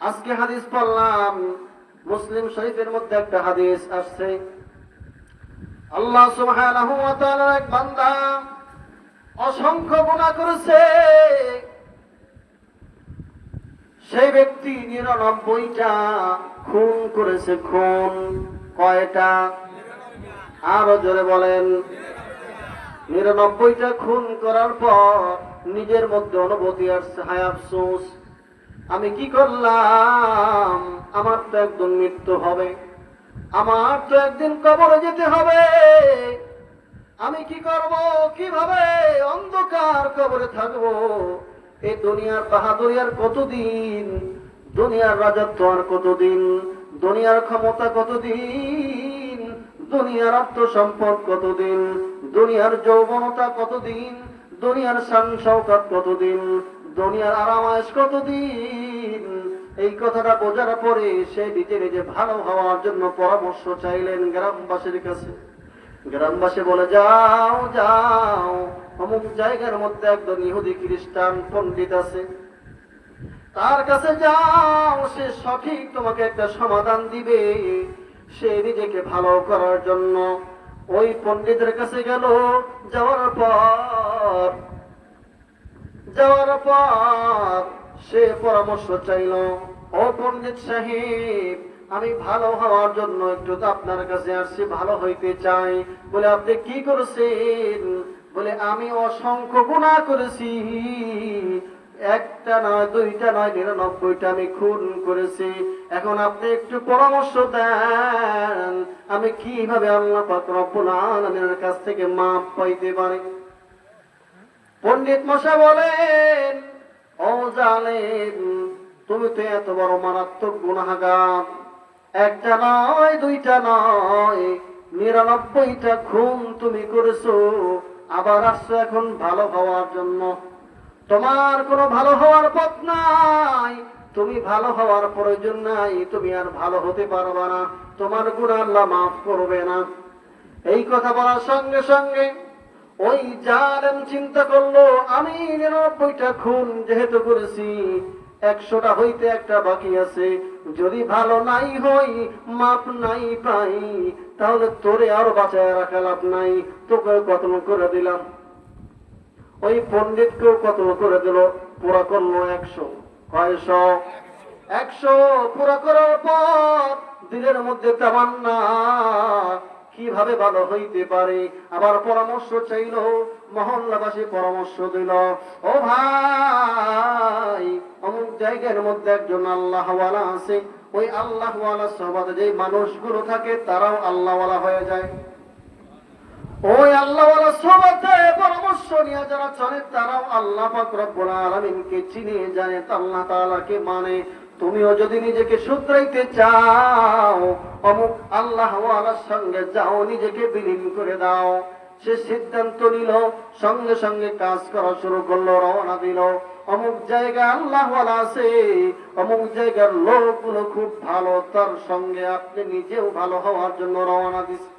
আজকে হাদিস পড়লাম, মুসলিম শরীফের মধ্যে একটা হাদিস আসছে। আল্লাহ সুবহানাহু ওয়া তাআলার এক বান্দা অসংখ্য গুনাহ করেছে। সেই ব্যক্তি 99টা খুন করেছে। খুন কয়টা? আরো জোরে বলেন। 99টা খুন করার পর নিজের মধ্যে অনুভূতি আসছে, হায় আফসোস, আমি কি করলাম? আমার তো একদিন মৃত্যু হবে, আমার তো একদিন কবরে যেতে হবে। আমি কি করব? কিভাবে অন্ধকার কবরে থাকব? এই দুনিয়ার বাহাদুরি আর কতদিন? দুনিয়ার রাজত্ব আর কতদিন? দুনিয়ার ক্ষমতা কতদিন? দুনিয়ার অর্থ সম্পদ কতদিন? দুনিয়ার যৌবনতা কতদিন? দুনিয়ার শান শওকত কতদিন? দুনিয়ার আরামায়েশ কতদিন? এই কথাটা বোঝার পরে সে নিজে নিজে ভালো হওয়ার জন্য পরামর্শ চাইলেন গ্রামবাসীর কাছে। গ্রামবাসী বলে, যাও যাও, অমুক জায়গার মধ্যে একজন ইহুদি খ্রিস্টান পণ্ডিত আছে, তার কাছে যাও, সে সঠিক তোমাকে একটা সমাধান দিবে। সে নিজেকে ভালো করার জন্য ওই পণ্ডিতের কাছে গেল। যাওয়ার পর সে পরামর্শ চাইল, ও পণ্ডিত সাহেব, আমি ভালো হওয়ার জন্য একটু তো আপনার কাছে আসছি, ভালো হইতে চাই। বলে, আপনি কি করেছেন? বলে, আমি অসংখ্য গুনাহ করেছি, একটা নয়, দুইটা নয়, 99টা আমি খুন করেছি। এখন আপনি একটু পরামর্শ দেন, আমি কিভাবে আল্লাহ পাক রব্বুল আলামিনের কাছ থেকে মাফ পাইতে পারি? পণ্ডিত মশাই বলেন, ও জালেম, তুমি তো এত বড় মারাত্মক গুনাহগার, একটা নয়, দুইটা নয়, 99টা খুন তুমি করেছো, আবার আসছো এখন ভালো হওয়ার জন্য। তোমার কোনো ভালো হওয়ার পথ নাই, তুমি ভালো হওয়ার প্রয়োজন নাই, তুমি আর ভালো হতে পারবে না, তোমার গুনাহ আল্লাহ মাফ করবে না। এই কথা বলার সঙ্গে সঙ্গে ওই জালেম চিন্তা করলো, আমি 99টা খুন যেহেতু করেছি, 100টা হইতে একটা বাকি আছে, যদি ভালো নাই হই, মাপ নাই পাই, তাহলে তোরে আরো বাঁচায় রাখা লাভ নাই, তোকে কতল করে দিলাম। ওই পণ্ডিতকেও কতল করে দিল, পুরা করলো 100। কয়শো? 100 পুরা করার পর দিলের মধ্যে তামান্না, কিভাবে ভালো হইতে পারে, আবার পরামর্শ চাইল। মহল্লাবাসী পরামর্শ দিল, ও ভাই, অমুক জায়গার মধ্যে একজন আল্লাহওয়ালা আছে, ওই আল্লাহওয়ালা সমাজে যে মানুষগুলো থাকে তারাও আল্লাহওয়ালা হয়ে যায়। ওই আল্লাহওয়ালা সমাজে পরামর্শ নিয়ে যারা চলে তারাও আল্লাহ পাক রব্বুল আলামিনকে চিনে জানে, আল্লাহ তাআলাকে মানে। তুমিও যদি নিজেকে শুধরাইতে চাও, অমুক আল্লাহওয়ালার সঙ্গে যাও, নিজেকে বিলীন করে দাও। সে সিদ্ধান্ত নিল, সঙ্গে সঙ্গে কাজ করা শুরু করলো, রওনা দিল। অমুক জায়গায় আল্লাহওয়ালা আছে, অমুক জায়গার লোকগুলো খুব ভালো, তার সঙ্গে আপনি নিজেও ভালো হওয়ার জন্য রওনা দিছে।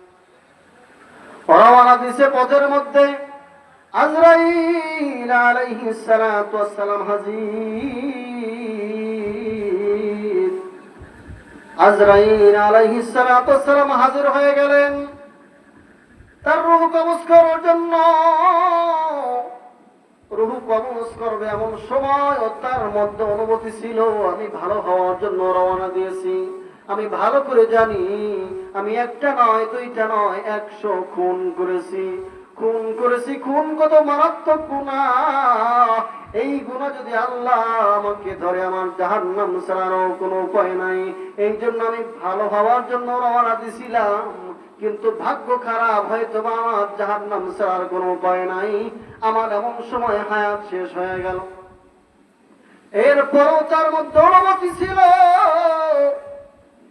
পথের মধ্যে আজরাইল আলাইহিস সালাতু ওয়াস সালাম হাজির। আজরাইল আলাইহিস সালাতু ওয়াস সালাম হাজির হয়ে গেলেন তার রূহ কবজ করার জন্য। রূহ কবজ করবে এমন সময় তার মধ্যে অনুভূতি ছিল, আমি ভালো হওয়ার জন্য রওনা দিয়েছি, আমি ভালো করে জানি আমি একটা নয়, দুইটা নয়, 100 খুন করেছি। খুন কত মারাত্মক গুনাহ। এই গুনাহ যদি আল্লাহ আমাকে ধরে, আমার জাহান্নাম ছাড়ার কোনো উপায় নাই। এই জন্য আমি ভালো হওয়ার জন্য রওনা দিছিলাম, কিন্তু ভাগ্য খারাপ, হয়তো আমার জাহান্নাম ছাড়ার কোনো উপায় নাই। আমার এমন সময় হায়াত শেষ হয়ে গেল। এরপরও তার মধ্যে অনুমতি ছিল,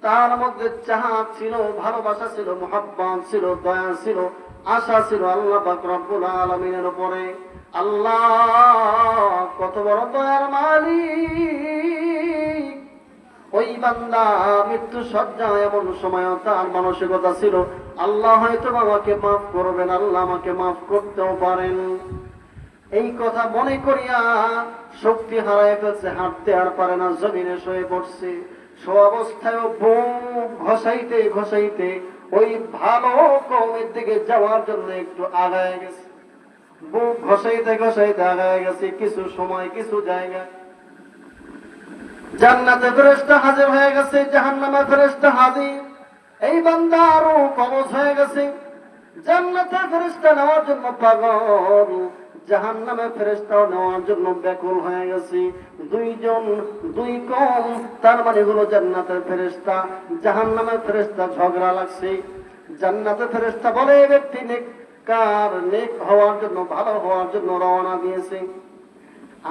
তার মধ্যে চাহত ছিল, ভালোবাসা ছিল, মুহাব্বত ছিল, দয়া ছিল, আশা ছিল আল্লাহ পাক রব্বুল আলামিনের উপরে। আল্লাহ কত বড় দয়ার মালিক। ওই বান্দা মৃত্যু সজ্জায় এমন সময় তার মানসিকতা ছিল, আল্লাহ হয়তো আমাকে মাফ করবেন, আল্লাহ আমাকে মাফ করতেও পারেন। এই কথা মনে করিয়া শক্তি হারায় ফেলছে, হাঁটতে আর পারে না, জমিনে শুয়ে পড়ছে। সো অবস্থায় বুক ঘষাইতে ঘষাইতে ওই ভালো কওমের দিকে যাওয়ার জন্য একটু আগায় গেছে। বুক ঘষাইতে ঘষাইতে আগায় গেছে। কিছু সময়, কিছু জায়গা জান্নাতে ফেরেশতা হাজির হয়ে গেছে, জাহান্নামে ফেরেশতা হাজির। এই বান্দা আরো কবজ হয়ে গেছে। জান্নাতে ফেরেশতা নেওয়ার জন্য পাগল, জাহান্নামে ফেরেশতাও নেওয়ার জন্য ব্যাকুল হয়ে গেছে। দুইজন, দুই কম, তার মানে হলো জান্নাতের ফেরেশতা, জাহান্নামের ফেরেশতা ঝগড়া লাগছে। জান্নাতের ফেরেশতা বলে এই ব্যক্তি নেককার, নেক হওয়ার জন্য, ভালো হওয়ার জন্য রওনা দিয়েছে।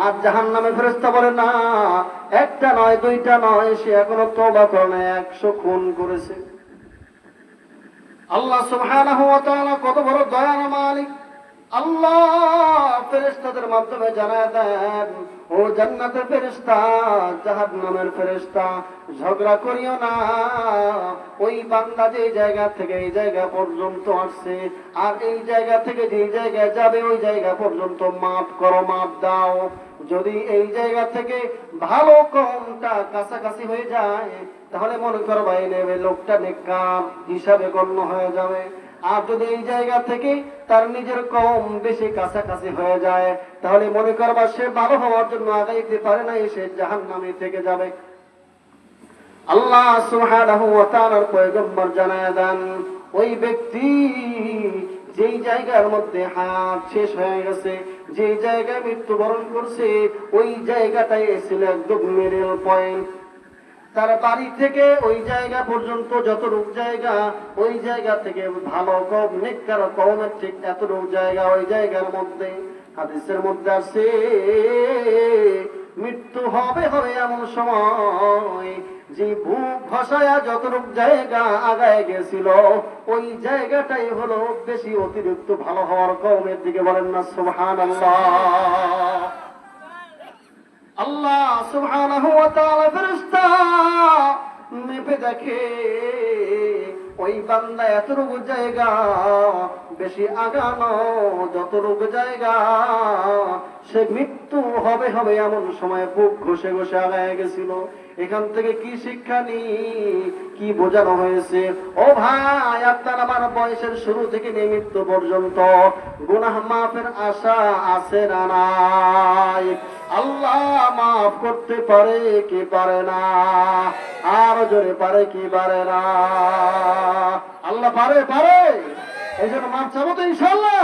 আর জাহান্নামে ফেরেশতা বলে না, একটা নয়, দুইটা নয়, সে এখনো তওবা করে নাই, 100 খুন করেছে। আল্লাহ সুবহানাহু ওয়া তাআলা কত বড় দয়ার মালিক। আল্লাহ ফেরেশতাদের মাধ্যমে জানায় দেন, ও জান্নাতের ফেরেশতা, জাহান্নামের ফেরেশতা, ঝগড়া করিও না। ওই বান্দা যে জায়গা থেকে এই জায়গা পর্যন্ত আসছে, আর এই জায়গা থেকে যে জায়গায় যাবে ওই জায়গা পর্যন্ত মাফ করো, মাফ দাও। যদি এই জায়গা থেকে ভালো কমটা কাছাকাছি হয়ে যায়, তাহলে মনে করবা এই নেবে লোকটা নেককার হিসাবে গণ্য হয়ে যাবে। আর যদি এই জায়গা থেকে তার নিজের কম বেশি কাছাকাছি হয়ে যায়, তাহলে মনে করবা সে ভালো হওয়ার জন্য আগাইতে পারে না, সে জাহান্নামে থেকে যাবে। আল্লাহ সুবহানাহু ওয়া তাআলার পয়গম্বর জানায় দেন, ওই ব্যক্তি যেই জায়গার মধ্যে হাত শেষ হয়ে গেছে, যে জায়গায় মৃত্যুবরণ করছে, ওই জায়গাটাই ছিল একদম মিডল পয়েন্ট। তার বাড়ি থেকে ওই জায়গা পর্যন্ত যতটুকু জায়গা, ওই জায়গা থেকে ভালো কম, নেককার কওমের ঠিক এতটুকু জায়গা, ওই জায়গার মধ্যে হাদিসের মধ্যে আছে মৃত্যু হবে হবে এমন সময় যে বুক ভাসায়া যতটুকু জায়গা আগায় গেছিল, ওই জায়গাটাই হলো বেশি অতিরিক্ত ভালো হওয়ার কওমের দিকে। বলেন না সুবহানাল্লাহ। আল্লাহ সুবহানাহু ওয়া তাআলা ফেরেশতা মেপে দেখে ওই বান্দা এতটুকু জায়গা বেশি আগানো, যতটুকু জায়গা সে মৃত্যু হবে হবে এমন সময় বুক ঘষে ঘষে আগায় গেছিল। এখান থেকে কি শিক্ষা নি, কি বোঝানো হয়েছে? ও ভাই, আপনার আমার বয়সের শুরু থেকে নিয়ে মৃত্যু পর্যন্ত গুনাহ মাফের আশা আছে না নাই? আল্লাহ মাফ করতে পারে কি পারে না? আরো জোরে পারে কি পারে না? আল্লাহ পারে, পারে। এই জন্য মাফ চাবো তো ইনশাআল্লাহ।